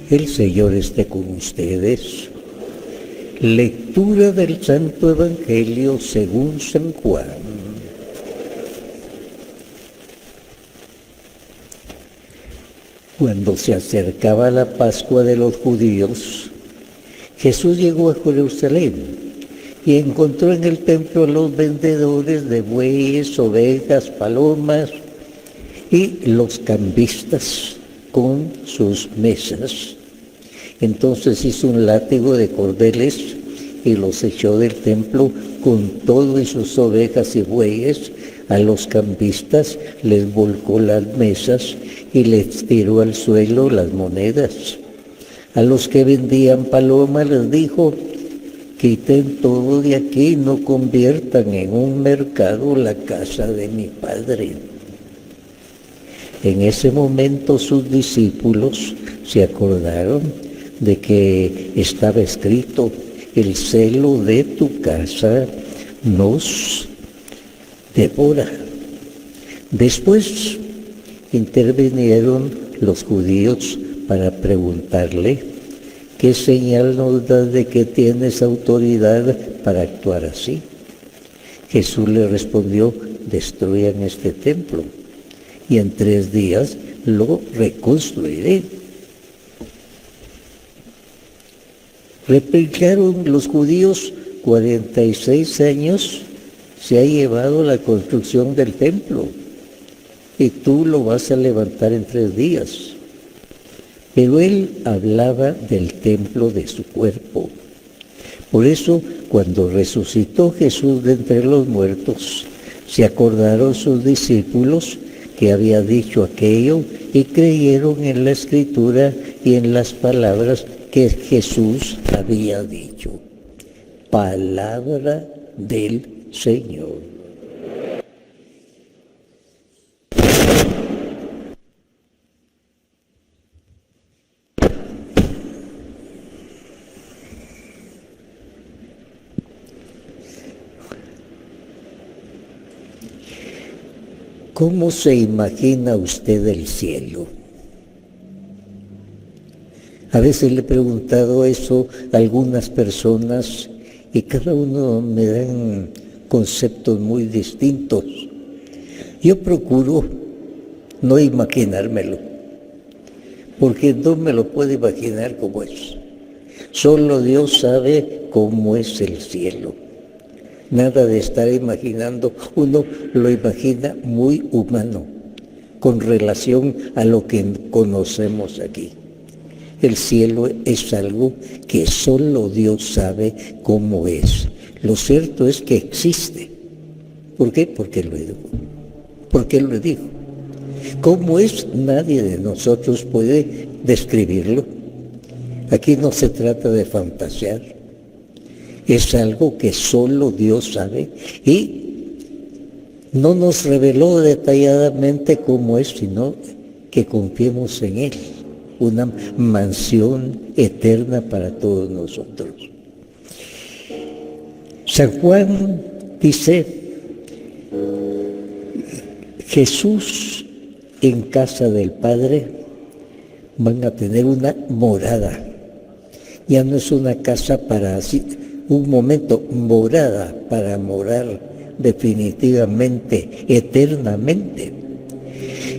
El Señor esté con ustedes. Lectura del Santo Evangelio según San Juan. Cuando se acercaba la Pascua de los judíos, Jesús llegó a Jerusalén y encontró en el templo a los vendedores de bueyes, ovejas, palomas y los cambistas con sus mesas. Entonces hizo un látigo de cordeles y los echó del templo con todo y sus ovejas y bueyes. A los cambistas les volcó las mesas y les tiró al suelo las monedas. A los que vendían palomas les dijo: quiten todo de aquí, no conviertan en un mercado la casa de mi Padre. En ese momento sus discípulos se acordaron de que estaba escrito: el celo de tu casa nos devora. Después intervinieron los judíos para preguntarle: ¿qué señal nos das de que tienes autoridad para actuar así? Jesús le respondió: destruyan este templo y en 3 días lo reconstruiré. Replicaron los judíos: 46 años se ha llevado la construcción del templo y tú lo vas a levantar en 3 días. Pero él hablaba del templo de su cuerpo. Por eso, cuando resucitó Jesús de entre los muertos, se acordaron sus discípulos que había dicho aquello y creyeron en la Escritura y en las palabras que Jesús había dicho. Palabra del Señor. ¿Cómo se imagina usted el cielo? A veces le he preguntado eso a algunas personas y cada uno me dan conceptos muy distintos. Yo procuro no imaginármelo, porque no me lo puedo imaginar como es. Solo Dios sabe cómo es el cielo. Nada de estar imaginando, uno lo imagina muy humano, con relación a lo que conocemos aquí. El cielo es algo que solo Dios sabe cómo es. Lo cierto es que existe. ¿Por qué? Porque lo dijo. Porque lo dijo. ¿Cómo es? Nadie de nosotros puede describirlo. Aquí no se trata de fantasear. Es algo que solo Dios sabe y no nos reveló detalladamente cómo es, sino que confiemos en Él. Una mansión eterna para todos nosotros. San Juan dice: Jesús en casa del Padre van a tener una morada. Ya no es una casa para así, un momento, morada para morar definitivamente, eternamente.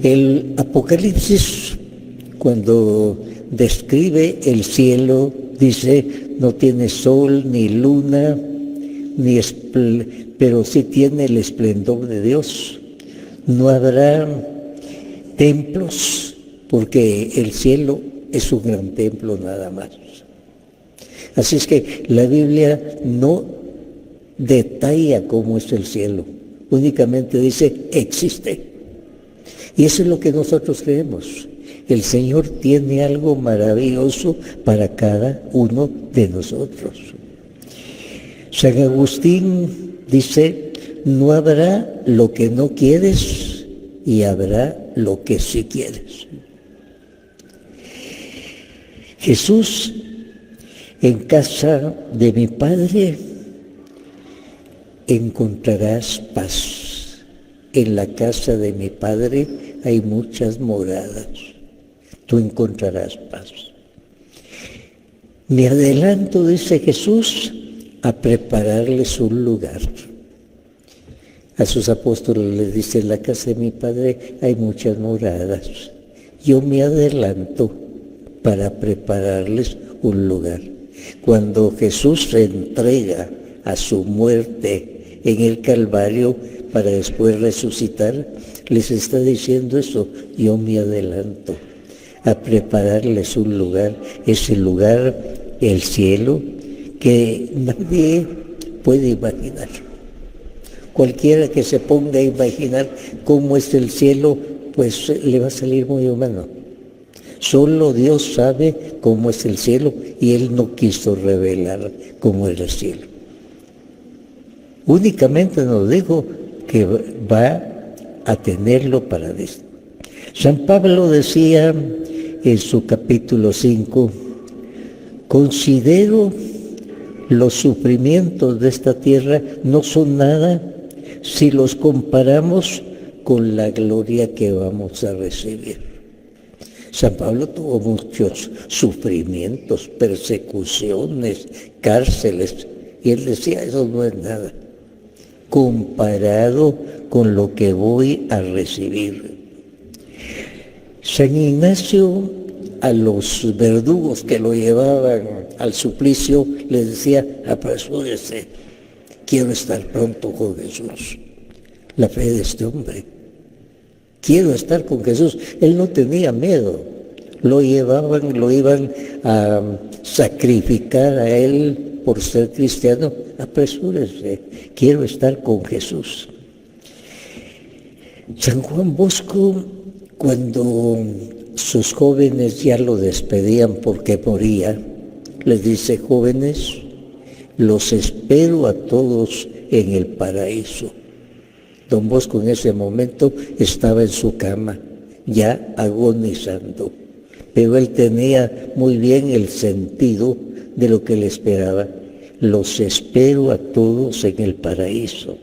El Apocalipsis, cuando describe el cielo, dice: no tiene sol ni luna, pero sí tiene el esplendor de Dios. No habrá templos, porque el cielo es un gran templo nada más. Así es que la Biblia no detalla cómo es el cielo, únicamente dice: existe. Y eso es lo que nosotros creemos. El Señor tiene algo maravilloso para cada uno de nosotros. San Agustín dice: no habrá lo que no quieres y habrá lo que sí quieres. Jesús, en casa de mi Padre encontrarás paz. En la casa de mi Padre hay muchas moradas. Tú encontrarás paz. Me adelanto, dice Jesús, a prepararles un lugar. A sus apóstoles les dice, en la casa de mi Padre hay muchas moradas. Yo me adelanto para prepararles un lugar. Cuando Jesús se entrega a su muerte en el Calvario para después resucitar, les está diciendo eso, yo me adelanto a prepararles un lugar, ese lugar, el cielo, que nadie puede imaginar. Cualquiera que se ponga a imaginar cómo es el cielo, pues le va a salir muy humano. Solo Dios sabe cómo es el cielo y Él no quiso revelar cómo era el cielo. Únicamente nos dijo que va a tenerlo para Dios. San Pablo decía en su capítulo 5, considero los sufrimientos de esta tierra no son nada si los comparamos con la gloria que vamos a recibir. San Pablo tuvo muchos sufrimientos, persecuciones, cárceles, y él decía, eso no es nada, comparado con lo que voy a recibir. San Ignacio a los verdugos que lo llevaban al suplicio les decía, apresúrese, quiero estar pronto con Jesús. La fe de este hombre. Quiero estar con Jesús. Él no tenía miedo. Lo iban a sacrificar a él por ser cristiano. Apresúrese, quiero estar con Jesús. San Juan Bosco, cuando sus jóvenes ya lo despedían porque moría, les dice, jóvenes, los espero a todos en el paraíso. Don Bosco en ese momento estaba en su cama, ya agonizando, pero él tenía muy bien el sentido de lo que le esperaba. Los espero a todos en el paraíso.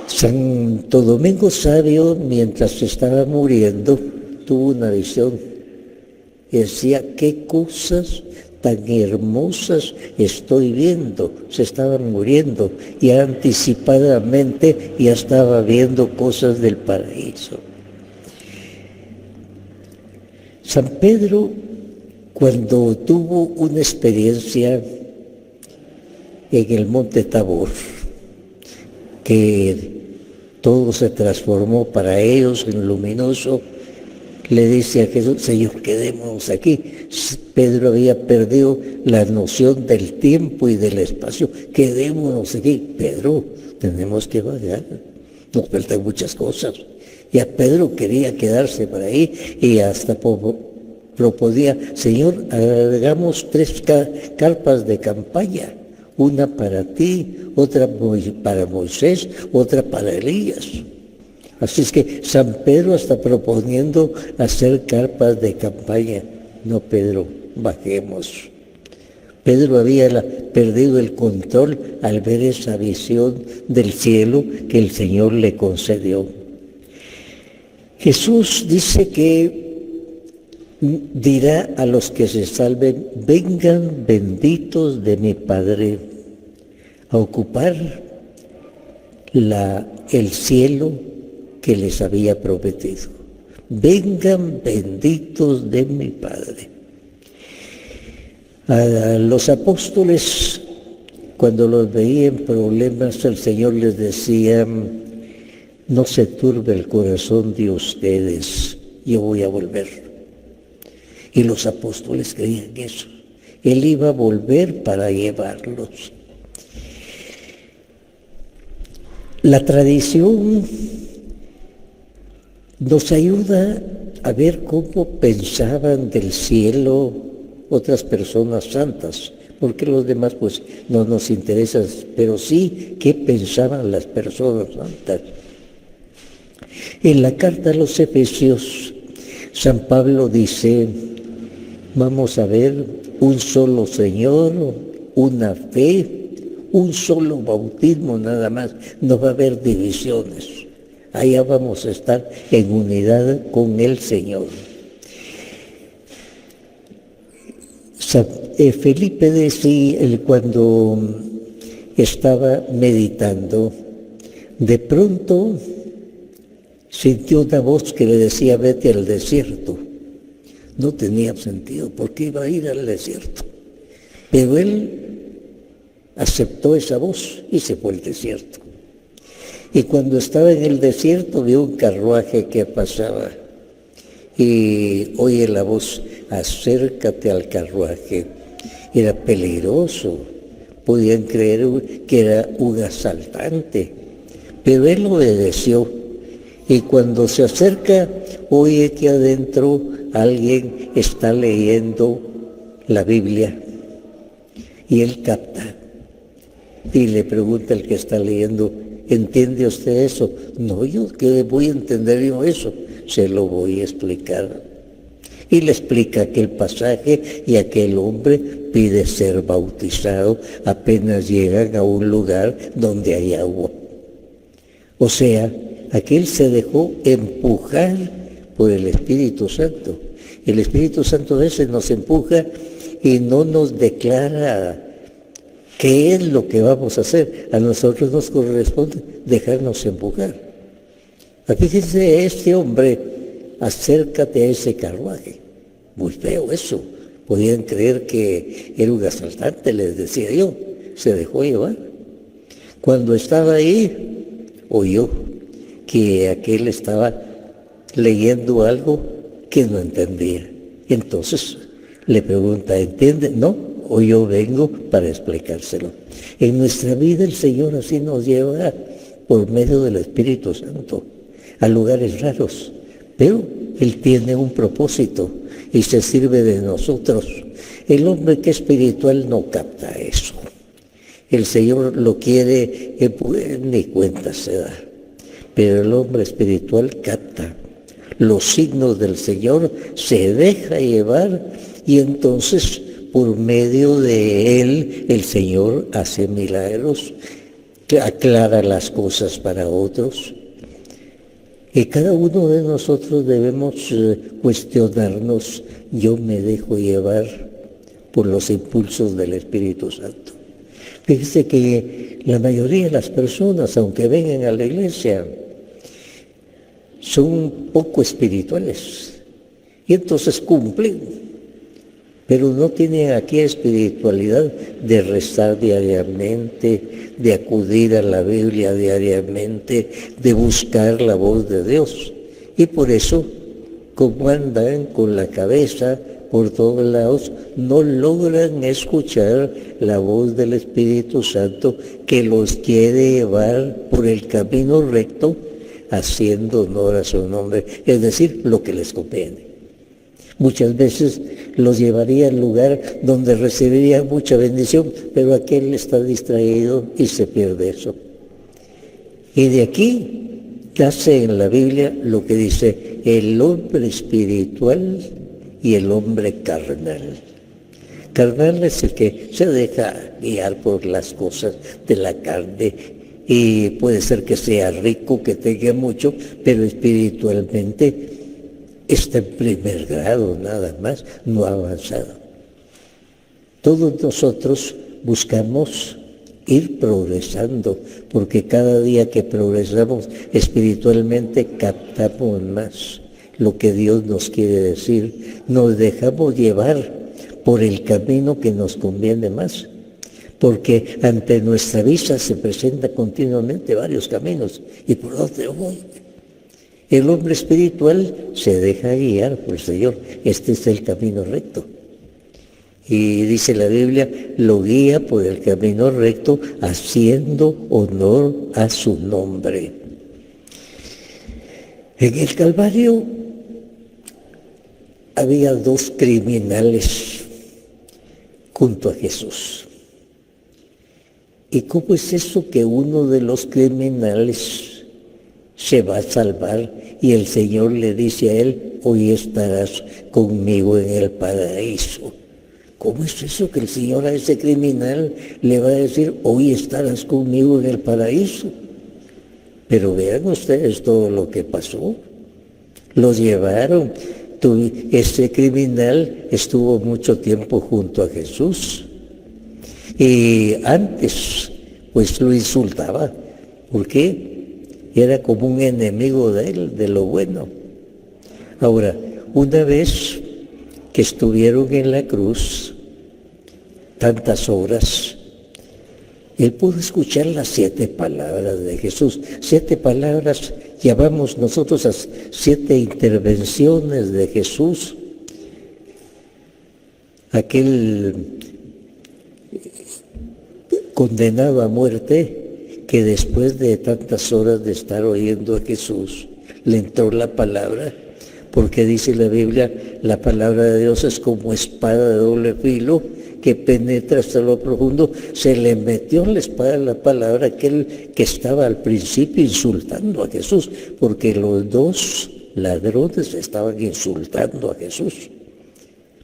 Santo Domingo Sabio, mientras estaba muriendo, tuvo una visión y decía, qué cosas tan hermosas estoy viendo. Se estaban muriendo y anticipadamente ya estaba viendo cosas del paraíso. San Pedro, cuando tuvo una experiencia en el monte Tabor, que todo se transformó para ellos en luminoso, le dice a Jesús, Señor, quedémonos aquí. Pedro había perdido la noción del tiempo y del espacio. Quedémonos aquí. Pedro, tenemos que vagar. Nos faltan muchas cosas. Y a Pedro quería quedarse por ahí y hasta proponía, Señor, hagamos 3 carpas de campaña. Una para ti, otra para Moisés, otra para Elías. Así es que San Pedro está proponiendo hacer carpas de campaña. No, Pedro, bajemos. Pedro había perdido el control al ver esa visión del cielo que el Señor le concedió. Jesús dice que dirá a los que se salven, vengan benditos de mi Padre, a ocupar el cielo que les había prometido. Vengan benditos de mi Padre. A los apóstoles, cuando los veía en problemas, el Señor les decía, no se turbe el corazón de ustedes, yo voy a volver. Y los apóstoles creían eso. Él iba a volver para llevarlos. La tradición nos ayuda a ver cómo pensaban del cielo otras personas santas, porque los demás pues no nos interesan, pero sí qué pensaban las personas santas. En la carta a los Efesios, San Pablo dice, vamos a ver, un solo Señor, una fe, un solo bautismo nada más, no va a haber divisiones. Allá vamos a estar en unidad con el Señor. Felipe decía, cuando estaba meditando, de pronto sintió una voz que le decía: vete al desierto. No tenía sentido, porque iba a ir al desierto. Pero él aceptó esa voz y se fue al desierto. Y cuando estaba en el desierto vio un carruaje que pasaba y oye la voz: acércate al carruaje. Era peligroso, podían creer que era un asaltante, pero él obedeció. Y cuando se acerca, oye que adentro alguien está leyendo la Biblia. Y él capta. Y le pregunta al que está leyendo: ¿entiende usted eso? No, yo que voy a entender yo eso. Se lo voy a explicar. Y le explica aquel pasaje, y aquel hombre pide ser bautizado apenas llegan a un lugar donde hay agua. O sea, aquel se dejó empujar por el Espíritu Santo. El Espíritu Santo a veces nos empuja y no nos declara qué es lo que vamos a hacer. A nosotros nos corresponde dejarnos empujar. Aquí dice este hombre: acércate a ese carruaje. Muy feo eso. Podían creer que era un asaltante, les decía yo. Se dejó llevar. Cuando estaba ahí, oyó que aquel estaba leyendo algo que no entendía. Entonces le pregunta: ¿entiende? No, o yo vengo para explicárselo. En nuestra vida el Señor así nos lleva por medio del Espíritu Santo a lugares raros, pero Él tiene un propósito y se sirve de nosotros. El hombre que es espiritual no capta eso. El Señor lo quiere, pues, ni cuenta se da. Pero el hombre espiritual capta los signos del Señor, se deja llevar, y entonces por medio de él el Señor hace milagros, aclara las cosas para otros. Y cada uno de nosotros debemos cuestionarnos: ¿yo me dejo llevar por los impulsos del Espíritu Santo? Fíjese que la mayoría de las personas, aunque vengan a la iglesia, son poco espirituales y entonces cumplen, pero no tienen aquí espiritualidad de rezar diariamente, de acudir a la Biblia diariamente, de buscar la voz de Dios. Y por eso, como andan con la cabeza por todos lados, no logran escuchar la voz del Espíritu Santo que los quiere llevar por el camino recto, haciendo honor a su nombre, es decir, lo que les conviene. Muchas veces los llevaría al lugar donde recibiría mucha bendición, pero aquel está distraído y se pierde eso. Y de aquí nace en la Biblia lo que dice: el hombre espiritual y el hombre carnal. Carnal es el que se deja guiar por las cosas de la carne, y puede ser que sea rico, que tenga mucho, pero espiritualmente está en primer grado nada más, no ha avanzado. Todos nosotros buscamos ir progresando, porque cada día que progresamos espiritualmente captamos más lo que Dios nos quiere decir, nos dejamos llevar por el camino que nos conviene más, porque ante nuestra vista se presentan continuamente varios caminos. ¿Y por dónde voy? El hombre espiritual se deja guiar por el Señor. Este es el camino recto. Y dice la Biblia: lo guía por el camino recto, haciendo honor a su nombre. En el Calvario había dos criminales junto a Jesús. ¿Y cómo es eso que uno de los criminales se va a salvar y el Señor le dice a él: hoy estarás conmigo en el paraíso? ¿Cómo es eso que el Señor a ese criminal le va a decir: hoy estarás conmigo en el paraíso? Pero vean ustedes todo lo que pasó. Los llevaron, Este criminal estuvo mucho tiempo junto a Jesús y antes pues lo insultaba, porque era como un enemigo de él, de lo bueno. Ahora, una vez que estuvieron en la cruz tantas horas, él pudo escuchar las 7 palabras de Jesús. 7 palabras llamamos nosotros a 7 intervenciones de Jesús. Aquel condenado a muerte que después de tantas horas de estar oyendo a Jesús, le entró la palabra, porque dice la Biblia, la palabra de Dios es como espada de doble filo, que penetra hasta lo profundo. Se le metió en la espada la palabra aquel que estaba al principio insultando a Jesús, porque los 2 ladrones estaban insultando a Jesús.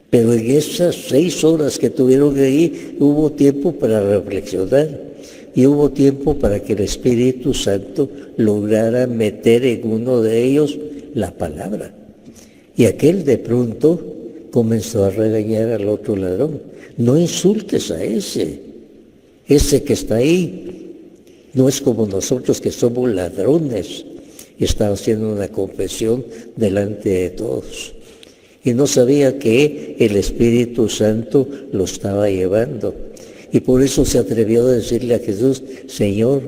Pero en esas 6 horas que tuvieron ahí, hubo tiempo para reflexionar y hubo tiempo para que el Espíritu Santo lograra meter en uno de ellos la palabra. Y aquel de pronto comenzó a regañar al otro ladrón. No insultes a ese que está ahí. No es como nosotros que somos ladrones. Estaba haciendo una confesión delante de todos. Y no sabía que el Espíritu Santo lo estaba llevando. Y por eso se atrevió a decirle a Jesús, Señor,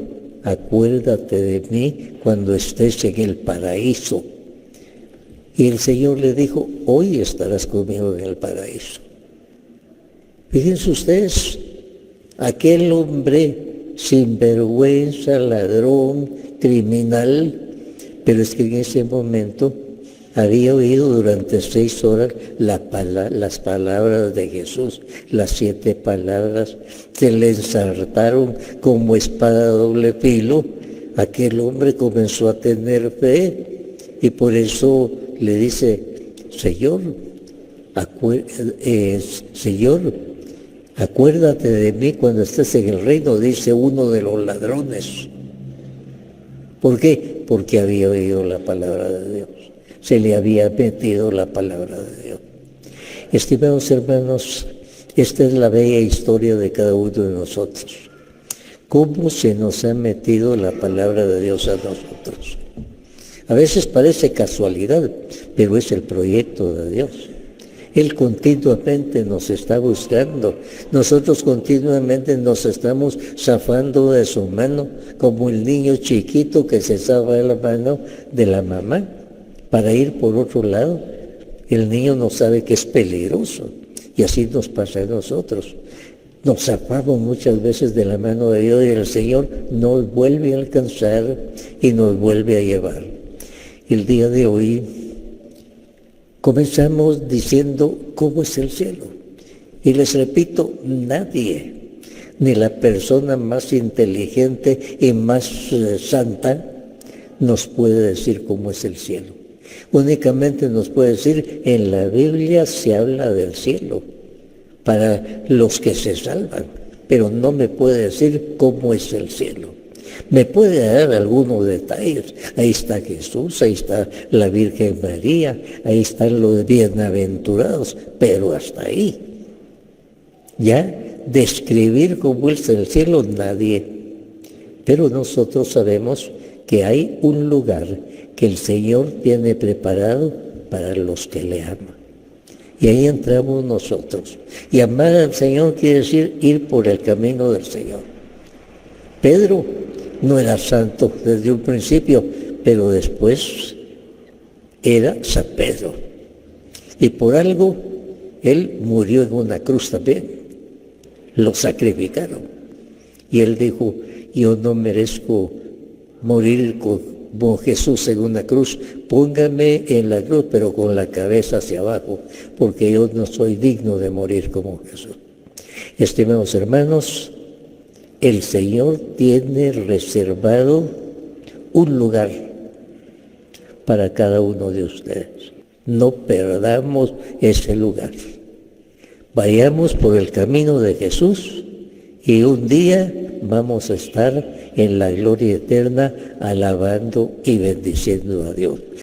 acuérdate de mí cuando estés en el paraíso. Y el Señor le dijo, hoy estarás conmigo en el paraíso. Fíjense ustedes, aquel hombre sinvergüenza, ladrón, criminal, pero es que en ese momento había oído durante 6 horas las palabras de Jesús, las 7 palabras que le ensartaron como espada de doble filo. Aquel hombre comenzó a tener fe y por eso le dice, Señor, acuérdate de mí cuando estés en el reino, dice uno de los ladrones. ¿Por qué? Porque había oído la palabra de Dios. Se le había metido la palabra de Dios. Estimados hermanos, esta es la bella historia de cada uno de nosotros. ¿Cómo se nos ha metido la palabra de Dios a nosotros? A veces parece casualidad, pero es el proyecto de Dios. Él continuamente nos está buscando. Nosotros continuamente nos estamos zafando de su mano, como el niño chiquito que se zafa de la mano de la mamá para ir por otro lado. El niño no sabe que es peligroso y así nos pasa a nosotros. Nos zafamos muchas veces de la mano de Dios y el Señor nos vuelve a alcanzar y nos vuelve a llevar. El día de hoy comenzamos diciendo cómo es el cielo. Y les repito, nadie, ni la persona más inteligente y más santa, nos puede decir cómo es el cielo. Únicamente nos puede decir, en la Biblia se habla del cielo, para los que se salvan, pero no me puede decir cómo es el cielo. Me puede dar algunos detalles. Ahí está Jesús, ahí está la Virgen María, ahí están los bienaventurados, pero hasta ahí. Ya describir cómo es el cielo nadie. Pero nosotros sabemos que hay un lugar que el Señor tiene preparado para los que le aman. Y ahí entramos nosotros. Y amar al Señor quiere decir ir por el camino del Señor. Pedro no era santo desde un principio, pero después era San Pedro. Y por algo él murió en una cruz también. Lo sacrificaron. Y él dijo, yo no merezco morir como Jesús en una cruz. Póngame en la cruz, pero con la cabeza hacia abajo, porque yo no soy digno de morir como Jesús. Estimados hermanos, el Señor tiene reservado un lugar para cada uno de ustedes. No perdamos ese lugar. Vayamos por el camino de Jesús y un día vamos a estar en la gloria eterna alabando y bendiciendo a Dios.